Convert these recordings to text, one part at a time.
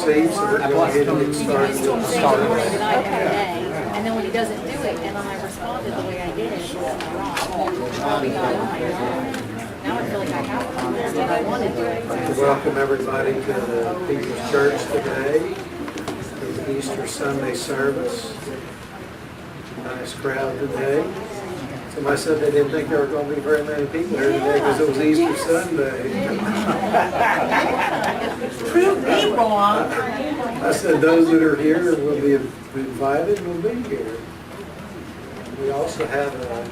seats, and we're going ahead and get started. And then when he doesn't do it, and then I responded the way I did, it's wrong. Now I feel like I have to, but I want to do it. Welcome everybody to the People's Church today, for the Easter Sunday service. Nice crowd today. Somebody said they didn't think there were going to be very many people here today because it was Easter Sunday. Prove me wrong. I said those that are here will be invited and will be here. We also have a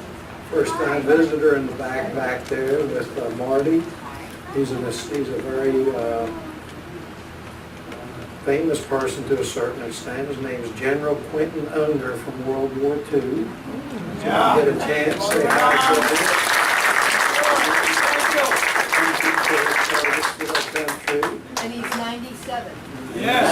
first-time visitor in the back there with Marty. He's a very famous person to a certain extent. His name is General Quentin Unger from World War II. So yeah. Get a chance, say hi to him. And he's 97. Yes.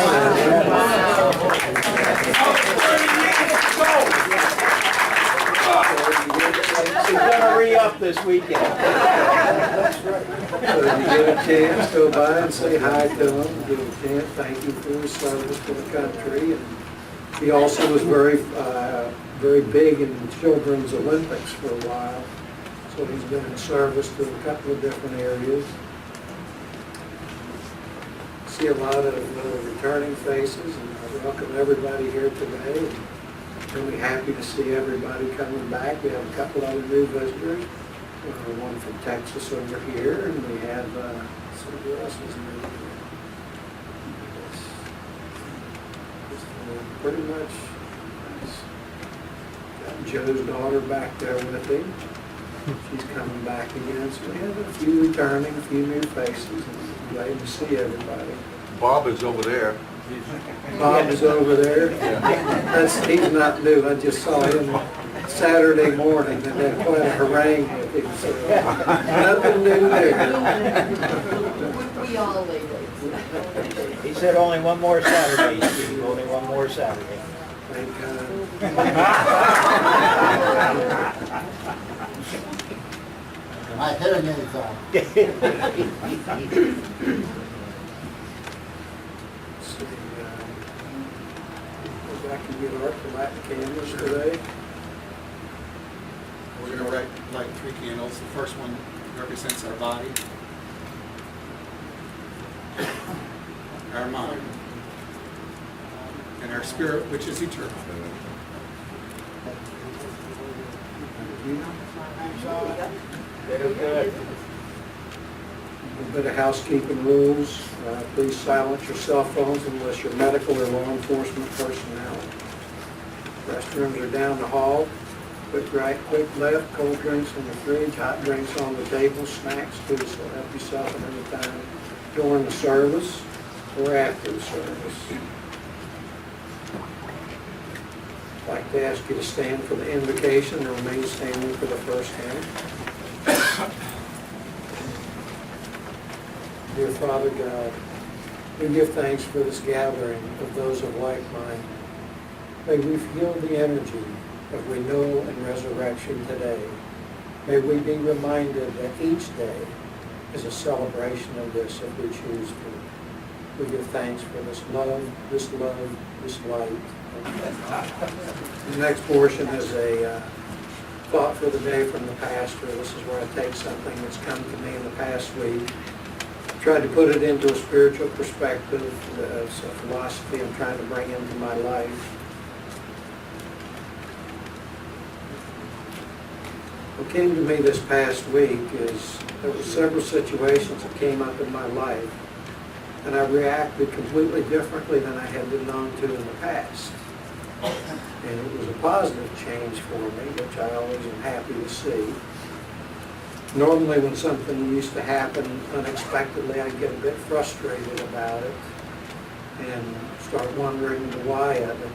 He's going to re-up this weekend. That's right. So you get a chance, go by and say hi to him. Give him a chance. Thank you for his service to the country. And he also was very big in children's Olympics for a while. So he's been in service to a couple of different areas. See a lot of returning faces, and I welcome everybody here today. Really happy to see everybody coming back. We have a couple other new visitors. One from Texas over here, and we have somebody else is new. Pretty much got Joe's daughter back there with him. She's coming back again. So we have a few returning, a few new faces, and glad to see everybody. Bob is over there. Bob is over there. He's not new. I just saw him Saturday morning and had quite a harangue with him. So nothing new there. We all label. He said only one more Saturday, Steve. Only one more Saturday. Thank God. My hearing aids on. Go back and get our light candles today. We're going to light 3 candles. The first one represents our body, our mind, and our spirit, which is eternal. Very good. A bit of housekeeping rules. Please silence your cell phones unless you're medical or law enforcement personnel. Restrooms are down the hall. Quick right, quick left, cold drinks in the fridge, hot drinks on the table, snacks too, so help yourself at any time during the service or after the service. I'd like to ask you to stand for the invocation and remain standing for the first hymn. Dear Father God, we give thanks for this gathering of those of like mind. May we feel the energy of renewal and resurrection today. May we be reminded that each day is a celebration of this if we choose to. We give thanks for this love, this light. The next portion is a thought for the day from the pastor. This is where I take something that's come to me in the past week, tried to put it into a spiritual perspective. It's a philosophy I'm trying to bring into my life. What came to me this past week is there were several situations that came up in my life, and I reacted completely differently than I had been known to in the past. And it was a positive change for me, which I always am happy to see. Normally when something used to happen unexpectedly, I'd get a bit frustrated about it and start wondering the why of it.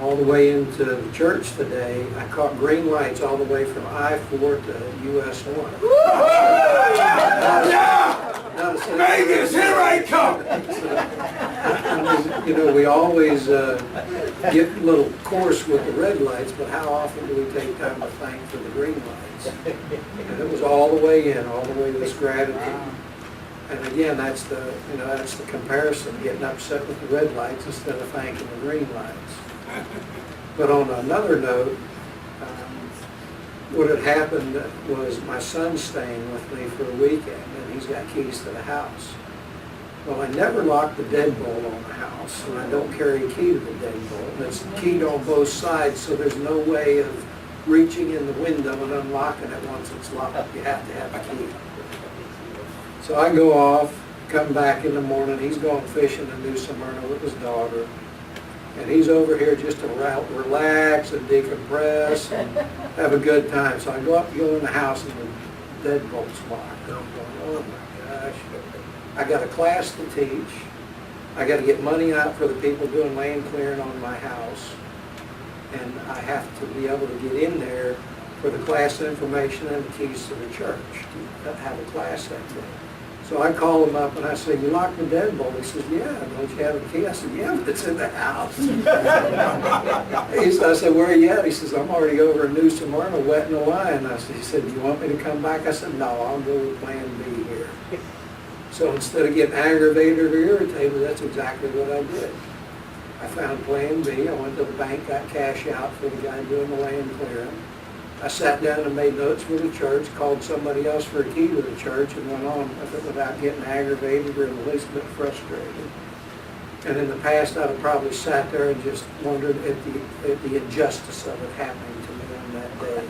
All the way into the church today, I caught green lights all the way from I-4 to US 1. Vegas, here I come! You know, we always get a little coarse with the red lights, but how often do we take time to thank for the green lights? And it was all the way in, all the way to this gratitude. And again, that's the comparison, getting upset with the red lights instead of thanking the green lights. But on another note, what had happened was my son's staying with me for a weekend, and he's got keys to the house. Well, I never lock the deadbolt on the house, and I don't carry a key to the deadbolt. And it's keyed on both sides, so there's no way of reaching in the window and unlocking it once it's locked. You have to have a key. So I go off, come back in the morning. He's going fishing in New Smyrna with his daughter. And he's over here just to relax and decompress and have a good time. So I go in the house, and the deadbolt's locked. And I'm going, oh my gosh. I got a class to teach. I got to get money out for the people doing land clearing on my house. And I have to be able to get in there for the class information and the keys to the church to have a class that day. So I call him up and I say, you locked the deadbolt? He says, yeah, don't you have a key? I said, yeah, but it's in the house. I said, where are you at? He says, I'm already over in New Smyrna wetting the line. He said, do you want me to come back? I said, no, I'll go with plan B here. So instead of getting aggravated or irritated, that's exactly what I did. I found plan B. I went to the bank, got cash out for the guy doing the land clearing. I sat down and made notes for the church, called somebody else for a key to the church, and went on with it without getting aggravated or the least bit frustrated. And in the past, I'd have probably sat there and just wondered at the injustice of it happening to me on that day.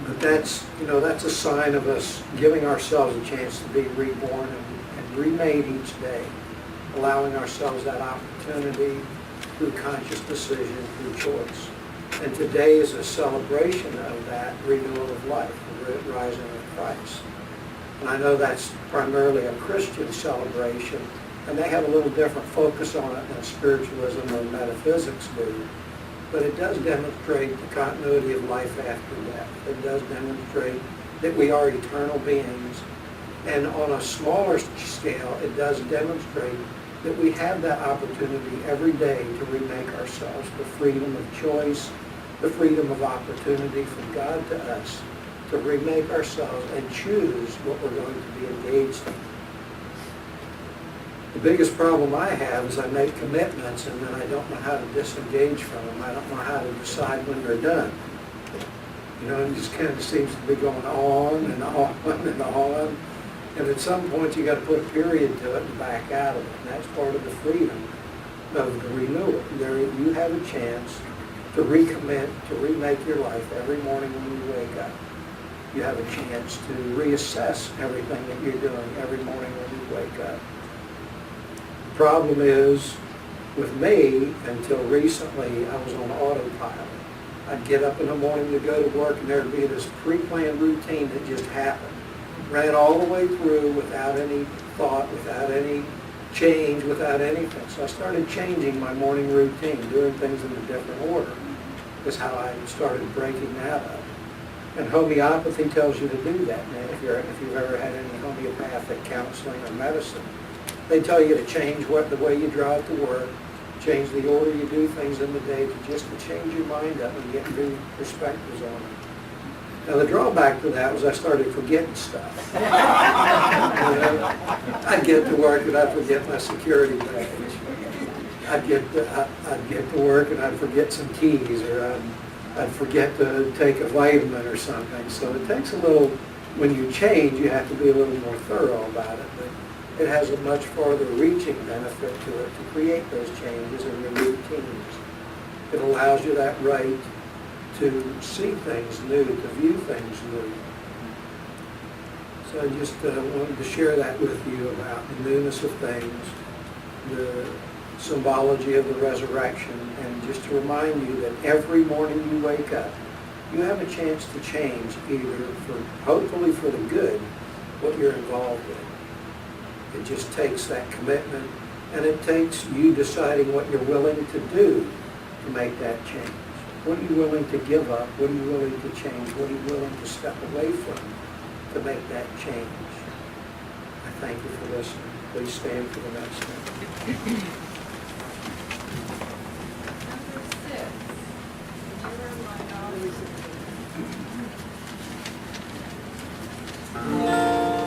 But that's a sign of us giving ourselves a chance to be reborn and remade each day, allowing ourselves that opportunity through conscious decision, through choice. And today is a celebration of that renewal of life, the rising of Christ. And I know that's primarily a Christian celebration, and they have a little different focus on it than spiritualism or metaphysics do. But it does demonstrate the continuity of life after death. It does demonstrate that we are eternal beings. And on a smaller scale, it does demonstrate that we have that opportunity every day to remake ourselves, the freedom of choice, the freedom of opportunity from God to us, to remake ourselves and choose what we're going to be engaged in. The biggest problem I have is I make commitments and then I don't know how to disengage from them. I don't know how to decide when they're done. It just kind of seems to be going on and on and on. And at some point you got to put a period to it and back out of it. And that's part of the freedom of the renewal. You have a chance to recommit, to remake your life every morning when you wake up. You have a chance to reassess everything that you're doing every morning when you wake up. The problem is, with me, until recently, I was on autopilot. I'd get up in the morning to go to work and there'd be this pre-planned routine that just happened. Ran all the way through without any thought, without any change, without anything. So I started changing my morning routine, doing things in a different order. Is how I started breaking that up. And homeopathy tells you to do that. Now, if you've ever had any homeopathic counseling or medicine, they tell you to change the way you drive to work, change the order you do things in the day, to change your mind up and get new perspectives on it. Now the drawback to that was I started forgetting stuff. I'd get to work and I'd forget my security badge. I'd get to work and I'd forget some keys, or I'd forget to take a vitamin or something. So it takes a little, when you change, you have to be a little more thorough about it. But it has a much farther reaching benefit to it to create those changes in your routines. It allows you that right to see things new, to view things new. So I just wanted to share that with you about the newness of things, the symbology of the resurrection, and just to remind you that every morning you wake up, you have a chance to change, either hopefully for the good, what you're involved in. It just takes that commitment, and it takes you deciding what you're willing to do to make that change. What are you willing to give up? What are you willing to change? What are you willing to step away from to make that change? I thank you for listening. Please stand for the next one. Number 6.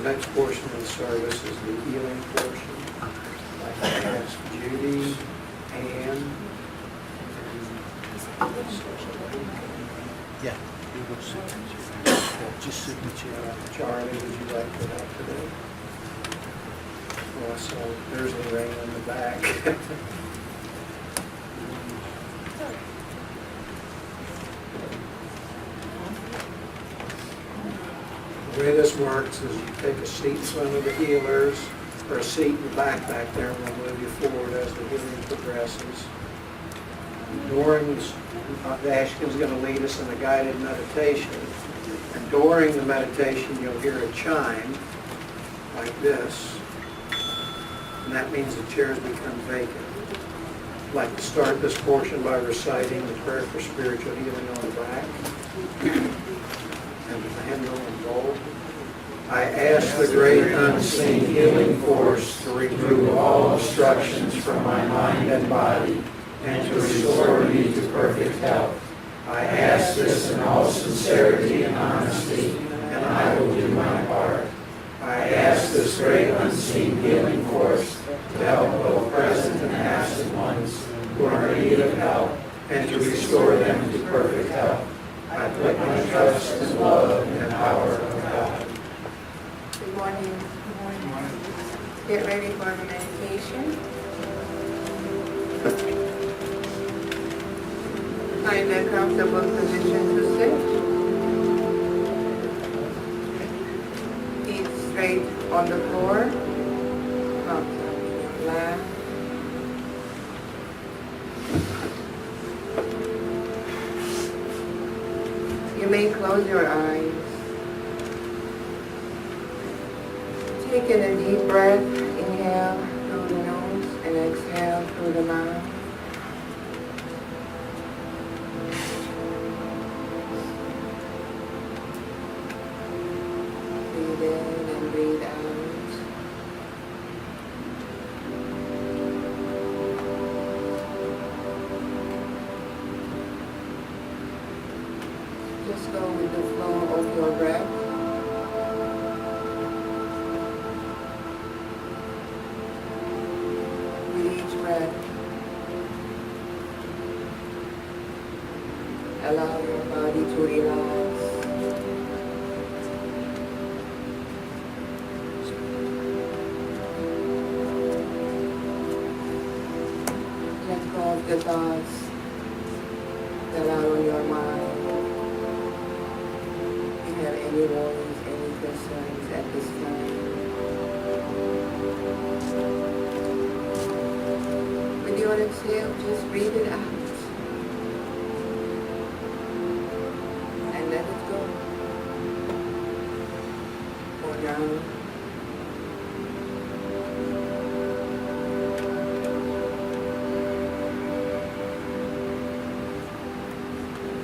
next portion of the service is the healing portion. I'd like to ask Judy, Ann, Yeah, you go sit. Just sit in the chair. Charlie, would you like to help today? Also, there's Lorraine in the back. The way this works is you take a seat in front of the healers, or a seat in the back there, and we'll move you forward as the healing progresses. During, the Ashkhen's going to lead us in a guided meditation. And during the meditation, you'll hear a chime like this, and that means the chairs become vacant. I'd like to start this portion by reciting the prayer for spiritual healing on the back. And the hymnal in gold. I ask the great unseen healing force to remove all obstructions from my mind and body and to restore me to perfect health. I ask this in all sincerity and honesty, and I will do my part. I ask this great unseen healing force to help both present and absent ones who are in need of help and to restore them to perfect health. I put my trust in love and power of God. Good morning. Get ready for the meditation. Find a comfortable position to sit. Feet straight on the floor. Palms flat. You may close your eyes. Taking a deep breath, inhale through the nose and exhale through the mouth. Breathe in and breathe out. Just go with the flow of your breath. With each breath, allow your body to relax. Let go of the thoughts that are on your mind. If you have any worries, any concerns at this time, with your exhale, just breathe it out and let it go. Go down.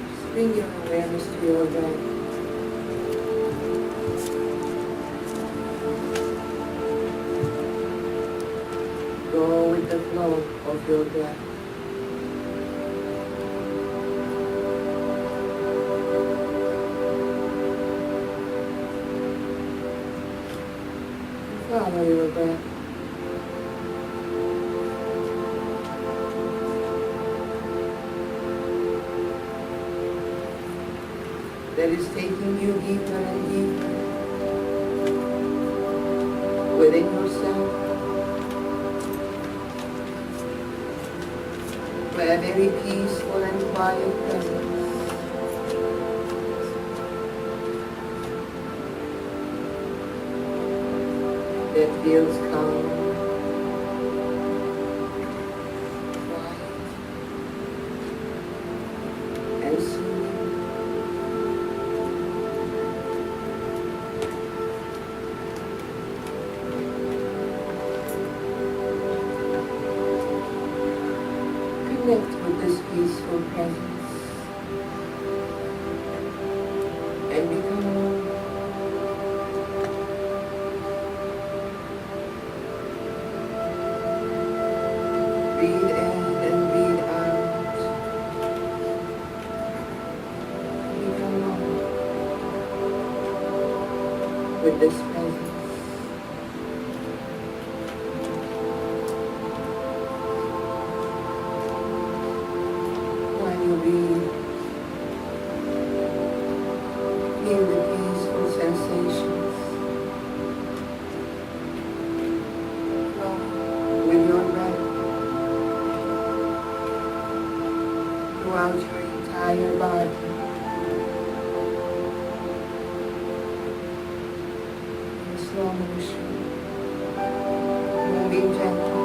Just bring your awareness to your breath. Go with the flow of your breath. Follow your breath. That is taking you deeper and deeper within yourself. To a very peaceful and quiet presence. That feels calm, quiet, and soothing. Connect with this peaceful presence and become one. Breathe in and breathe out. Become one with this presence. throughout your entire body. In slow motion, moving gently.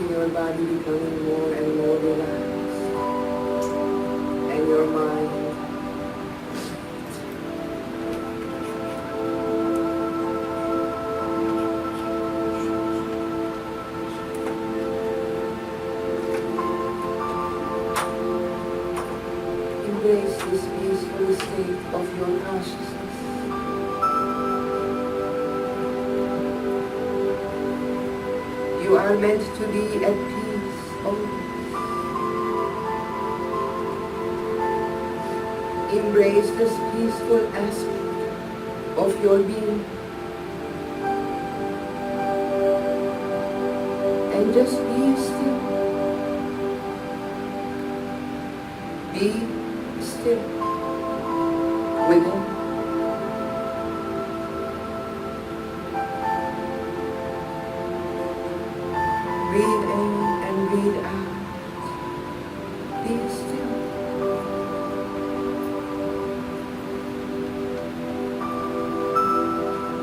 Your body becoming more and more relaxed, and your mind embrace this peaceful state of your consciousness. You are meant to be at peace always. Embrace this peaceful aspect of your being. And just be still. Be still within. Breathe in and breathe out. Be still.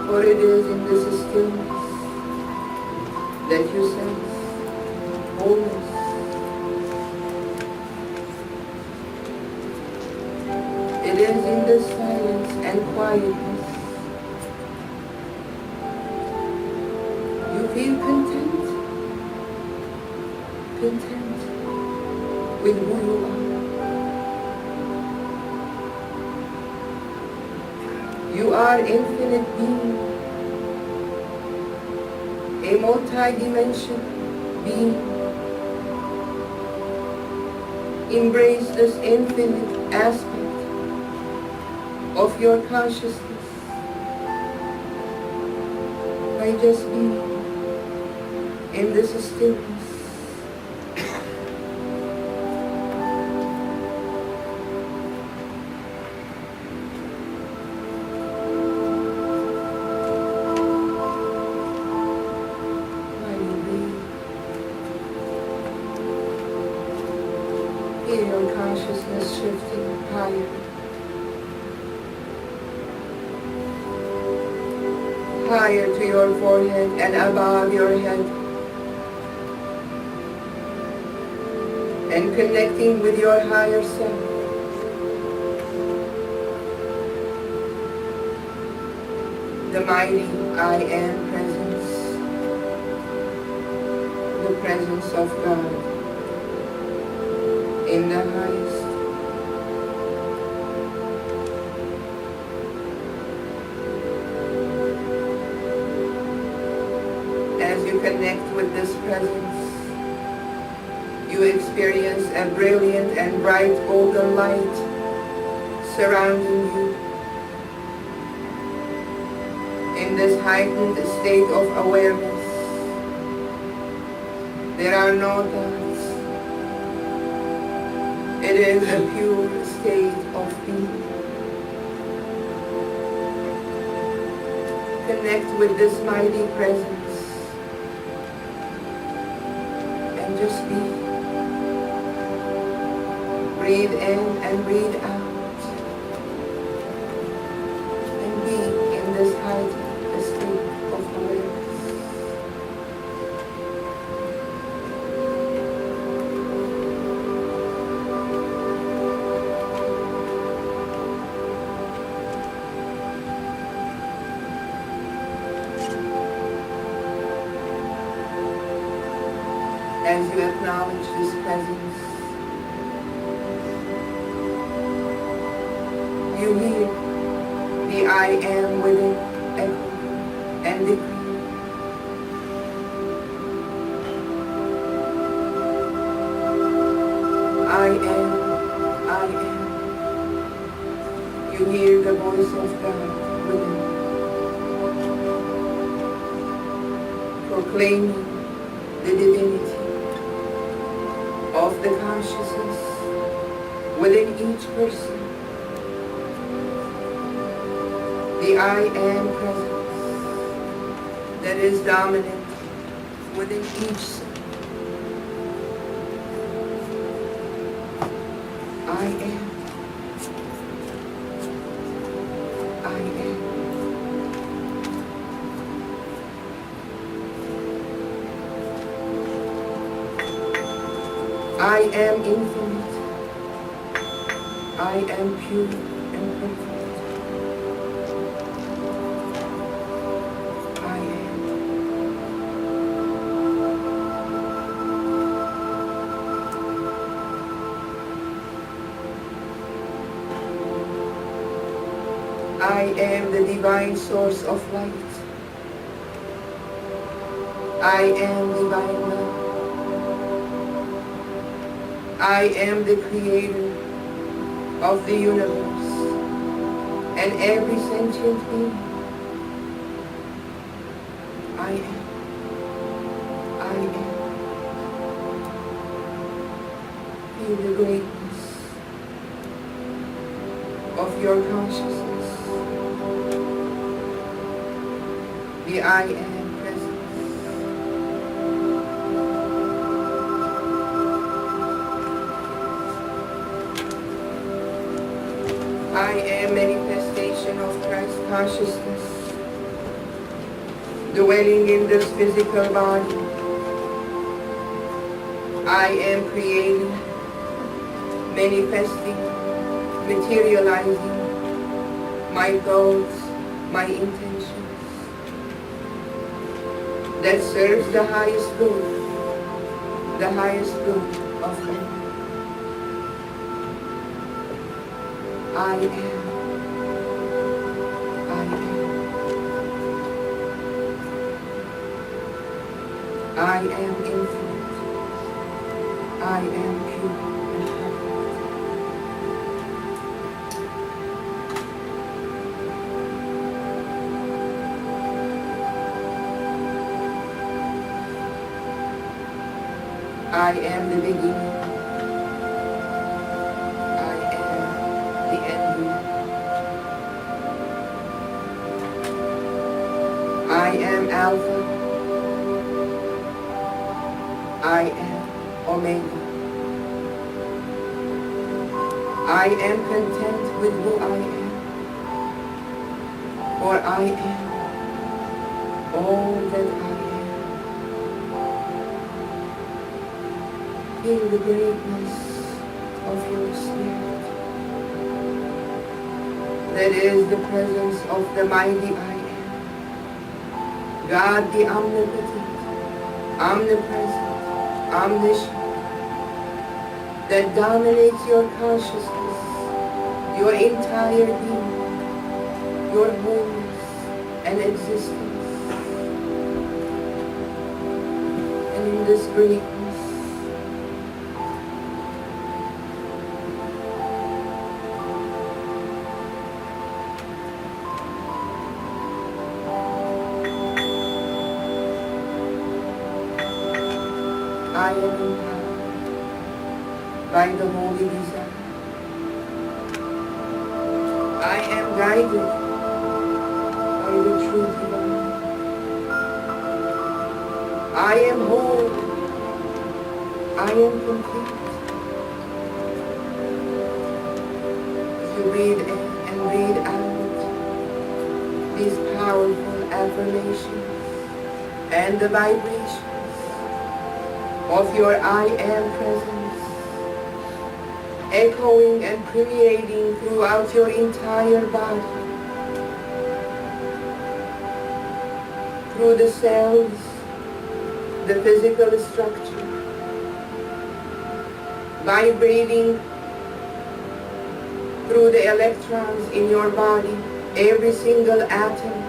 For it is in this stillness that you sense wholeness. It is in this silence and quietness you feel content with who you are. You are infinite being, a multi-dimensional being. Embrace this infinite aspect of your consciousness by just being in this stillness. Feel your consciousness shifting higher. Higher to your forehead and above your head. And connecting with your higher self. The mighty I Am presence. The presence of God. In the highest. As you connect with this presence, you experience a brilliant and bright golden light surrounding you. In this heightened state of awareness, there are no thoughts. It is a pure state of being. Connect with this mighty presence and just be. Breathe in and breathe out. And be in this heightened state of awareness. As you acknowledge this presence, you hear the I Am within echo and decree. I am. You hear the voice of God within, proclaiming the divinity of the consciousness within each person. The I am presence that is dominant within each soul. I am. I am. I am infinite. I am pure and perfect. I am. I am the divine source of light. I am divine love. I am the creator of the universe and every sentient being. I am. I am. Feel the greatness of your consciousness. The I am presence. I am manifestation of Christ consciousness, dwelling in this physical body. I am creating, manifesting, materializing my goals, my intentions that serves the highest good of men. I am. I am. I am infinite. I am pure and perfect. I am the beginning. I am the ending. I am Alpha. I am Omega. I am content with who I am, for I am all that I am. Feel the greatness of your spirit. That is the presence of the mighty I am. God the omnipotent, omnipresent, omniscient, that dominates your consciousness, your entire being, your wholeness and existence. And in this greatness, I am empowered by the holy desire. I am guided by the true divine. I am whole. I am complete. As you breathe in and breathe out these powerful affirmations and the vibrations of your I am presence, echoing and permeating throughout your entire body, through the cells, the physical structure, vibrating through the electrons in your body, every single atom,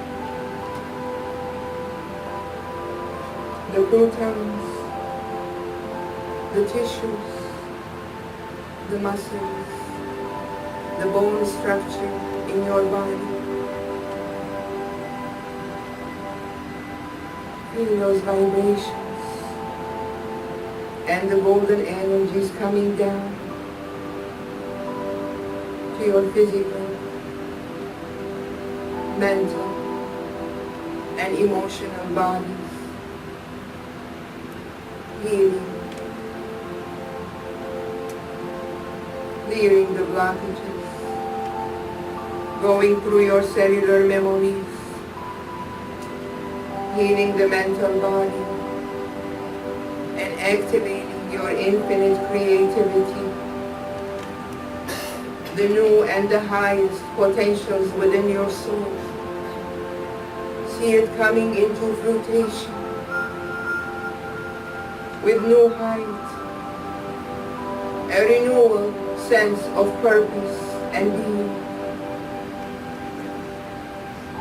the protons, the tissues, the muscles, the bone structure in your body. Feel those vibrations and the golden energies coming down to your physical, mental, and emotional bodies. Healing. Clearing the blockages. Going through your cellular memories. Healing the mental body. And activating your infinite creativity. The new and the highest potentials within your soul. See it coming into fruition with new height, a renewal sense of purpose and being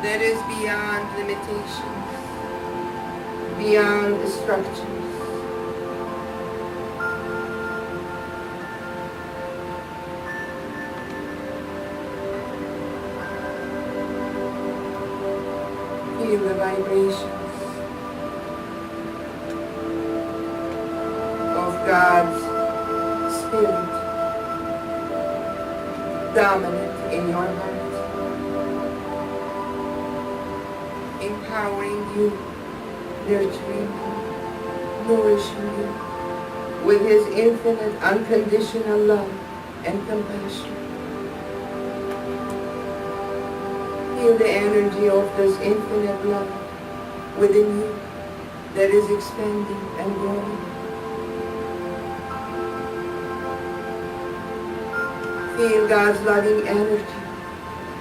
that is beyond limitations, beyond structures. Feel the vibrations of God's Spirit dominant in your heart, empowering you, nurturing you, nourishing you with His infinite unconditional love and compassion. Feel the energy of this infinite love within you that is expanding and growing. Feel God's loving energy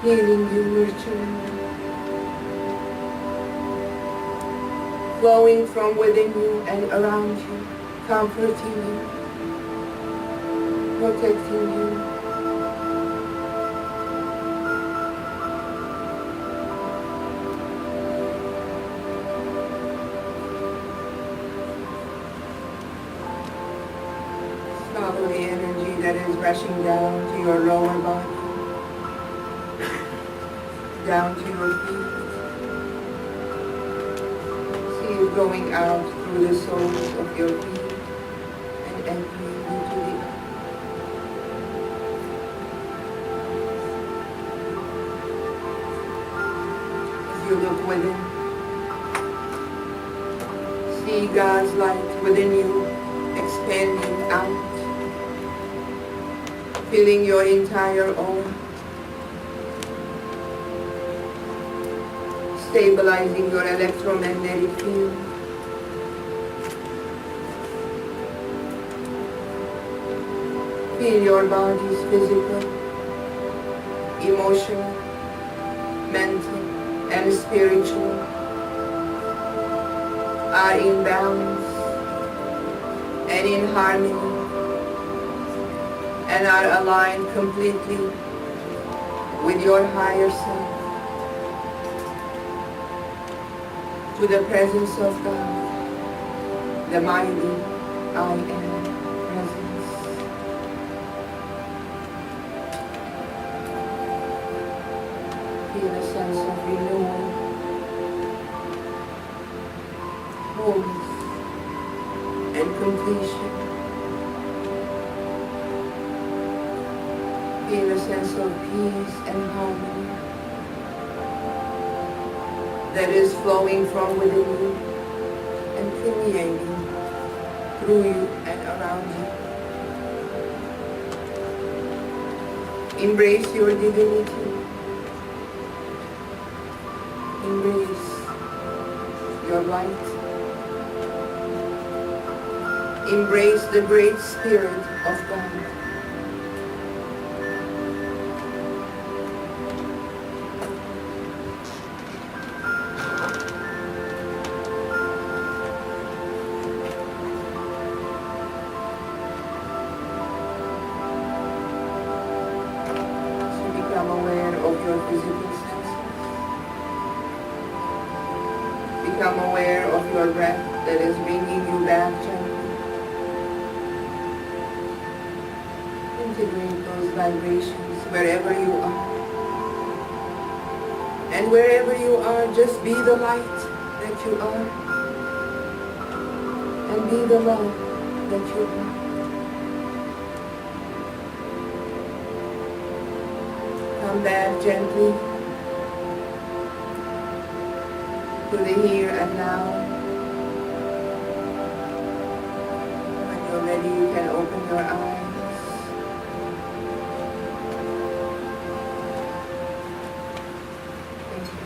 healing you, nurturing you, flowing from within you and around you, comforting you, protecting you. Follow the energy that is rushing down to your lower body, down to your feet. See it going out through the soles of your feet and entering into the earth. As you look within, see God's light within you expanding out, filling your entire aura, stabilizing your electromagnetic field, feel your body's physical, emotional, mental, and spiritual are in balance and in harmony, and are aligned completely with your higher self, to the presence of God, the mighty I Am presence. Feel a sense of renewal, wholeness, and completion. Feel a sense of peace and harmony that is flowing from within you and permeating through you and around you. Embrace your divinity. Embrace your light. Embrace the great Spirit of God. Become aware of your physical senses. Become aware of your breath that is bringing you back gently. Integrate those vibrations wherever you are. And wherever you are, just be the light that you are. And be the love that you are. Come back gently to the here and now. When you're ready, you can open your eyes. Thank you.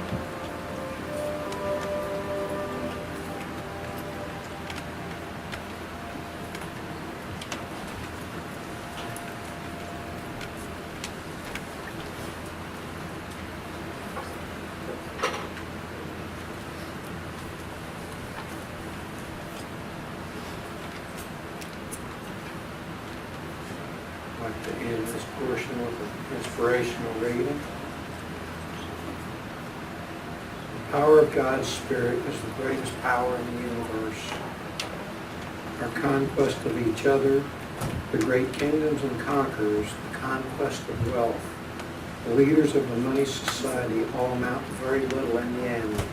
I'd like to end this portion with an inspirational reading. The power of God's Spirit is the greatest power in the universe. Our conquest of each other, the great kingdoms and conquerors, the conquest of wealth, the leaders of the money society all amount to very little in the end.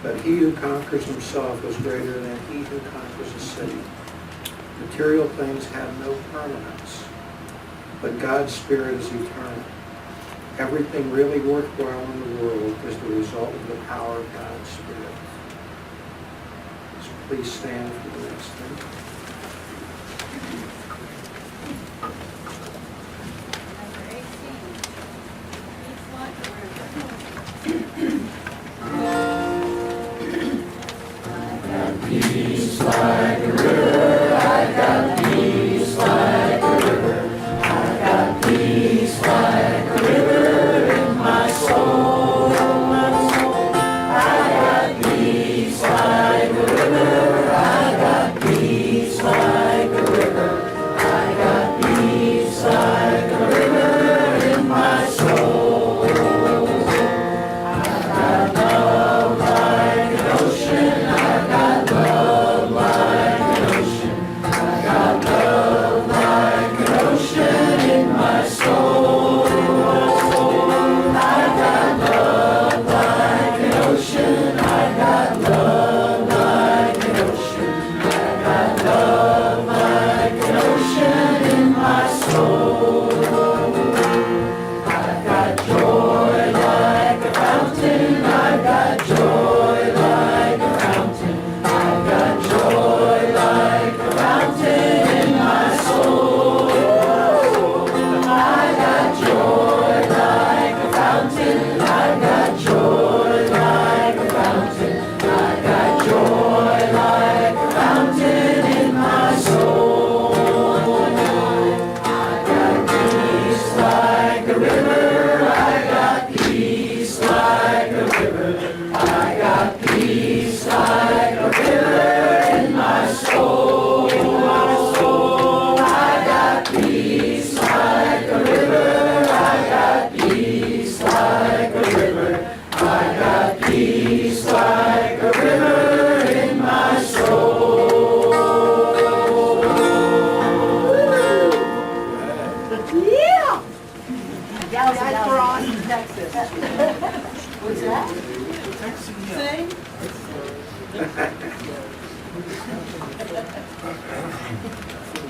But he who conquers himself is greater than he who conquers a city. Material things have no permanence, but God's Spirit is eternal. Everything really worthwhile in the world is the result of the power of God's Spirit. So please stand for the next thing.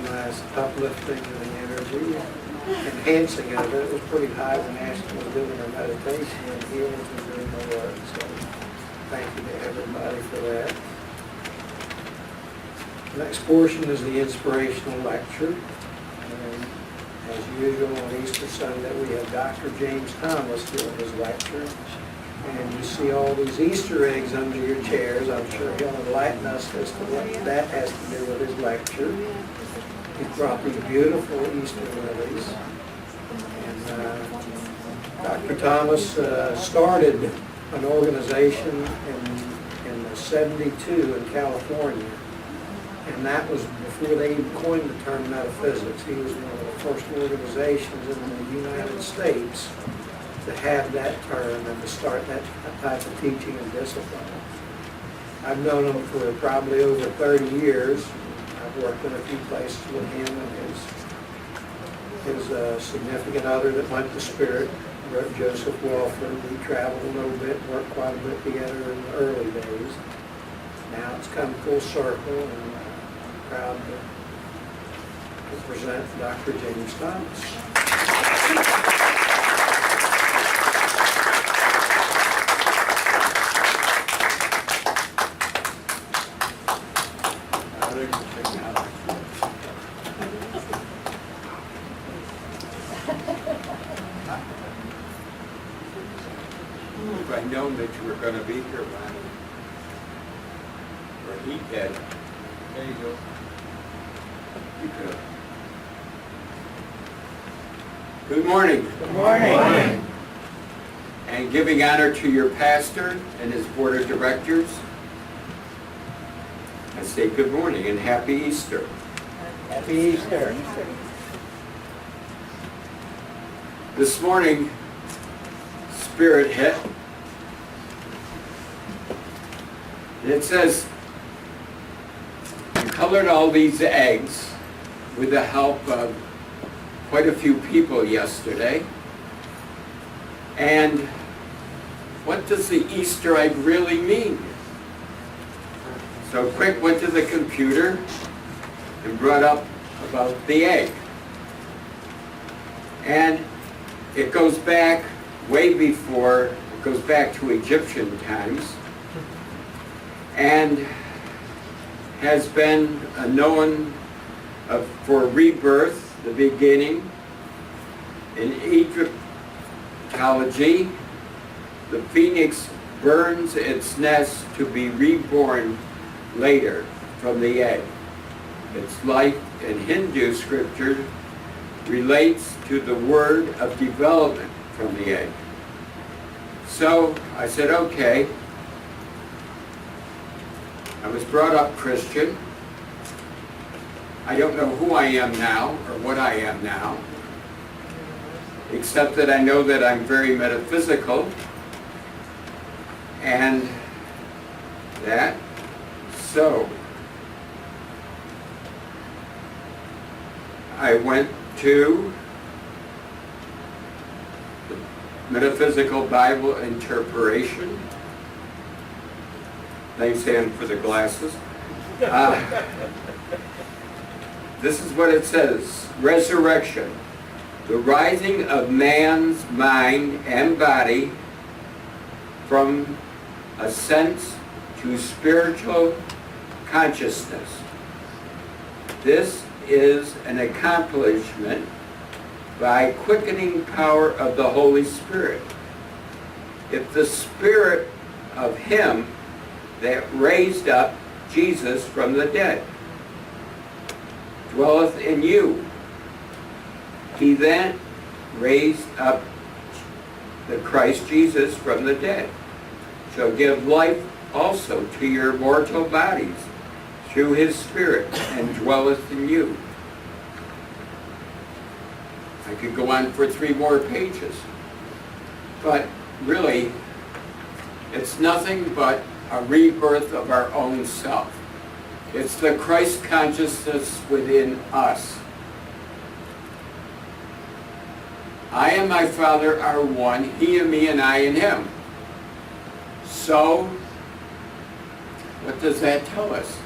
Nice uplifting of the energy, enhancing of it. It was pretty high when Ashkhen was doing her meditation and healings and doing the work. So thank you to everybody for that. The next portion is the inspirational lecture. And as usual on Easter Sunday, we have Dr. James Thomas doing his lecture. And you see all these Easter eggs under your chairs. I'm sure he'll enlighten us as to what that has to do with his lecture. He brought these beautiful Easter lilies. And Dr. Thomas started an organization in 72 in California. And that was before they even coined the term metaphysics. He was one of the first organizations in the United States to have that term and to start that type of teaching and discipline. I've known him for probably over 30 years. I've worked in a few places with him and his significant other that went to Spirit, Joseph Walford. We traveled a little bit, worked quite a bit together in the early days. Now it's come full circle, and I'm proud to present Dr. James Thomas. If I'd known that you were going to be here, Ronnie, or he did, There you go. you could have. Good morning. Good morning. And giving honor to your pastor and his board of directors, I say good morning and happy Easter. Happy Easter. This morning, Spirit hit. And it says, you colored all these eggs with the help of quite a few people yesterday. And what does the Easter egg really mean? So quick went to the computer and brought up about the egg. And it goes back way before, it goes back to Egyptian times, and has been known for rebirth, the beginning. In Egyptology, the phoenix burns its nest to be reborn later from the egg. Its life in Hindu scripture relates to the word of development from the egg. So I said, okay. I was brought up Christian. I don't know who I am now or what I am now, except that I know that I'm very metaphysical and that. So I went to the Metaphysical Bible Interpretation. Thanks, Ann, for the glasses. This is what it says. Resurrection. The rising of man's mind and body from a sense to spiritual consciousness. This is an accomplishment by quickening power of the Holy Spirit. If the Spirit of Him that raised up Jesus from the dead dwelleth in you, He then raised up the Christ Jesus from the dead, shall give life also to your mortal bodies through His Spirit, and dwelleth in you. I could go on for 3 more pages, but really, it's nothing but a rebirth of our own self. It's the Christ consciousness within us. I and my Father are one, He and me and I in Him. So, what does that tell us?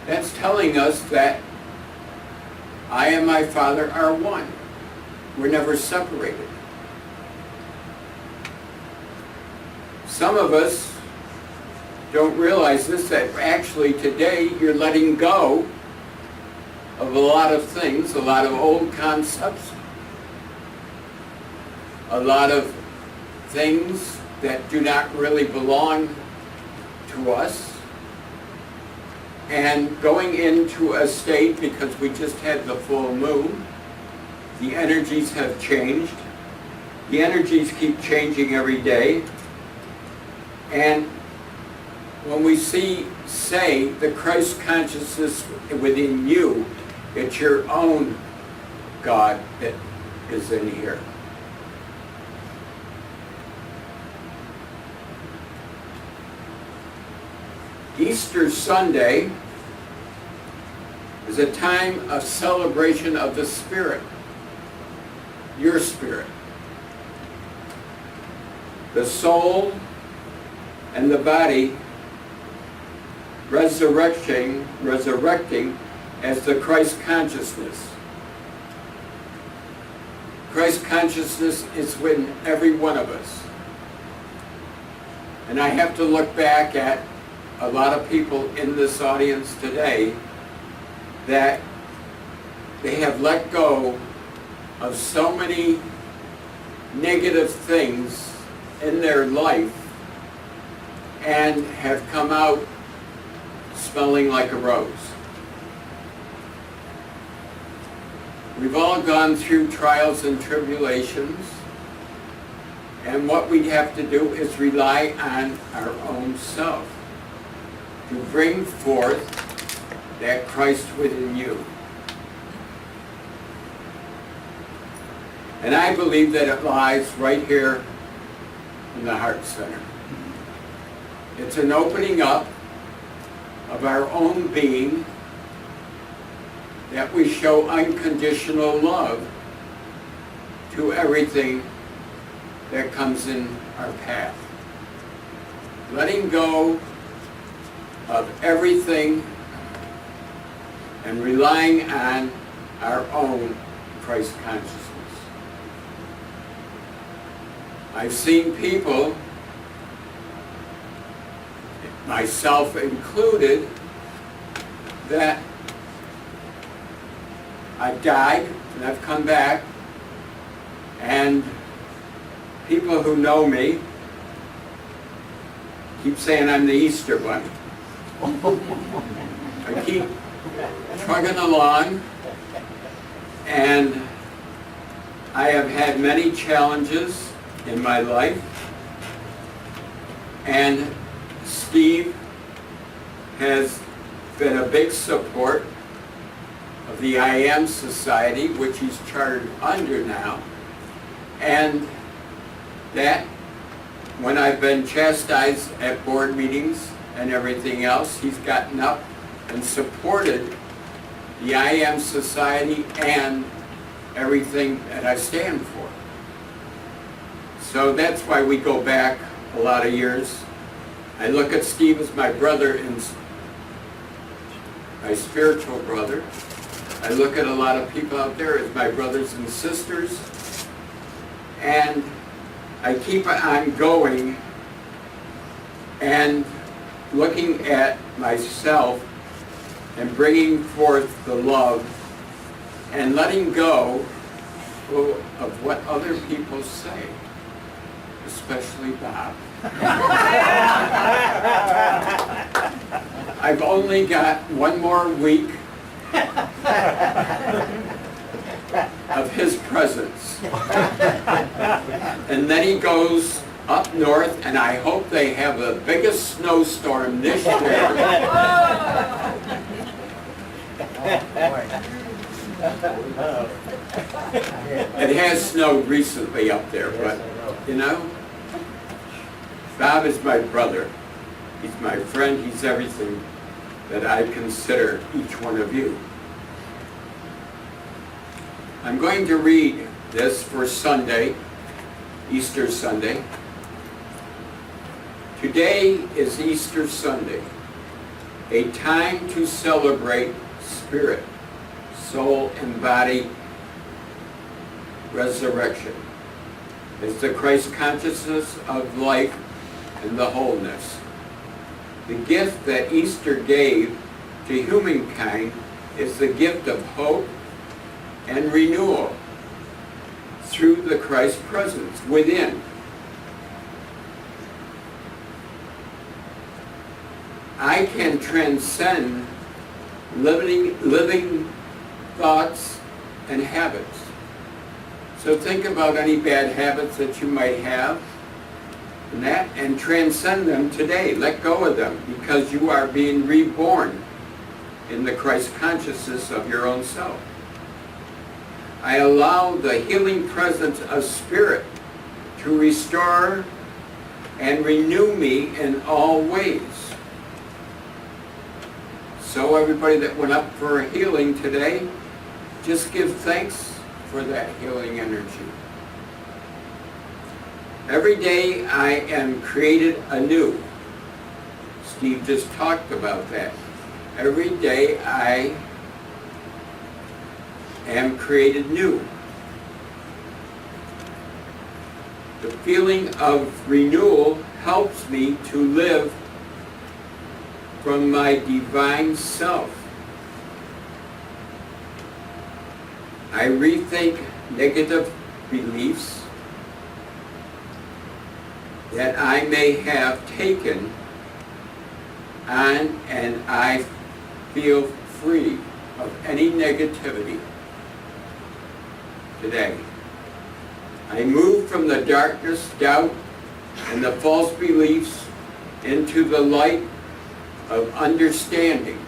That's telling us that I and my Father are one. We're never separated. Some of us don't realize this, that actually today you're letting go of a lot of things, a lot of old concepts, a lot of things that do not really belong to us, and going into a state, because we just had the full moon, the energies have changed. The energies keep changing every day. And when we say the Christ consciousness within you, it's your own God that is in here. Easter Sunday is a time of celebration of the Spirit, your spirit. The soul and the body resurrecting as the Christ consciousness. Christ consciousness is within every one of us. And I have to look back at a lot of people in this audience today that they have let go of so many negative things in their life and have come out smelling like a rose. We've all gone through trials and tribulations, and what we have to do is rely on our own self to bring forth that Christ within you. And I believe that it lies right here in the heart center. It's an opening up of our own being that we show unconditional love to everything that comes in our path. Letting go of everything and relying on our own Christ consciousness. I've seen people, myself included, that I've died and I've come back, and people who know me keep saying I'm the Easter Bunny. I keep trucking along, and I have had many challenges in my life, and Steve has been a big support of the I Am Society, which he's chartered under now, and that when I've been chastised at board meetings and everything else, he's gotten up and supported the I Am Society and everything that I stand for. So that's why we go back a lot of years. I look at Steve as my brother and my spiritual brother. I look at a lot of people out there as my brothers and sisters, and I keep on going and looking at myself and bringing forth the love and letting go of what other people say, especially Bob. I've only got one more week of his presence. And then he goes up north, and I hope they have the biggest snowstorm this year. It has snowed recently up there, but, you know, Bob is my brother. He's my friend. He's everything that I consider each one of you. I'm going to read this for Sunday, Easter Sunday. Today is Easter Sunday, a time to celebrate spirit, soul, and body resurrection. It's the Christ consciousness of life and the wholeness. The gift that Easter gave to humankind is the gift of hope and renewal through the Christ presence within. I can transcend living thoughts and habits. So think about any bad habits that you might have and transcend them today. Let go of them, because you are being reborn in the Christ consciousness of your own self. I allow the healing presence of Spirit to restore and renew me in all ways. So everybody that went up for a healing today, just give thanks for that healing energy. Every day I am created anew. Steve just talked about that. Every day I am created new. The feeling of renewal helps me to live from my divine self. I rethink negative beliefs that I may have taken on, and I feel free of any negativity today. I move from the darkness, doubt, and the false beliefs into the light of understanding.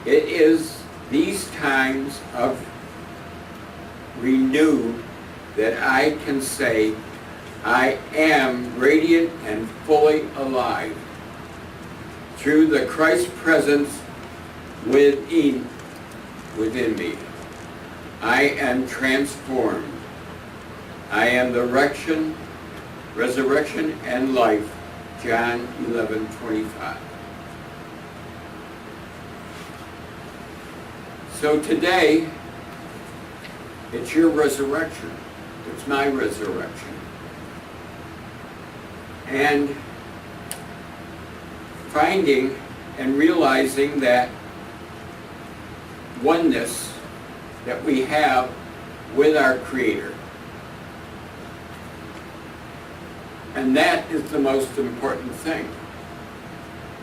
It is these times of renew that I can say I am radiant and fully alive through the Christ presence within me. I am transformed. I am the resurrection and life. John 11:25. So today, it's your resurrection. It's my resurrection. And finding and realizing that oneness that we have with our Creator. And that is the most important thing.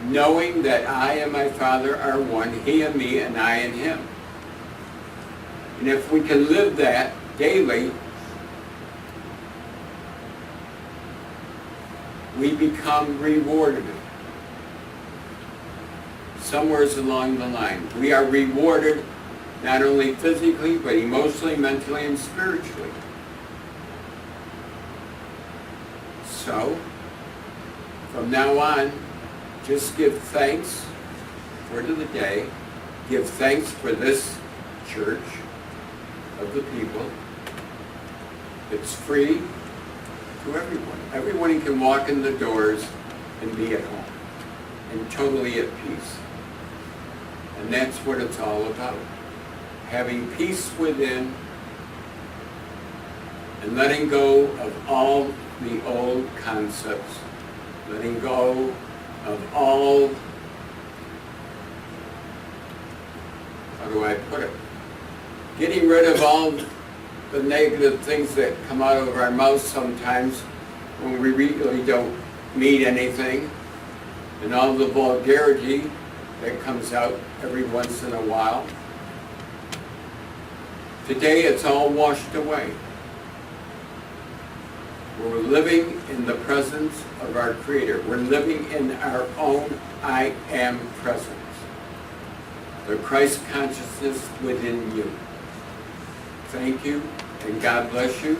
Knowing that I and my Father are one, He and me, and I and Him. And if we can live that daily, we become rewarded. Somewhere along the line, we are rewarded not only physically, but emotionally, mentally, and spiritually. So, from now on, just give thanks, word of the day, give thanks for this church of the people. It's free to everyone. Everyone can walk in the doors and be at home and totally at peace. And that's what it's all about. Having peace within and letting go of all the old concepts, letting go of all, how do I put it? Getting rid of all the negative things that come out of our mouths sometimes when we really don't mean anything, and all the vulgarity that comes out every once in a while. Today it's all washed away. We're living in the presence of our Creator. We're living in our own I am presence. The Christ consciousness within you. Thank you, and God bless you.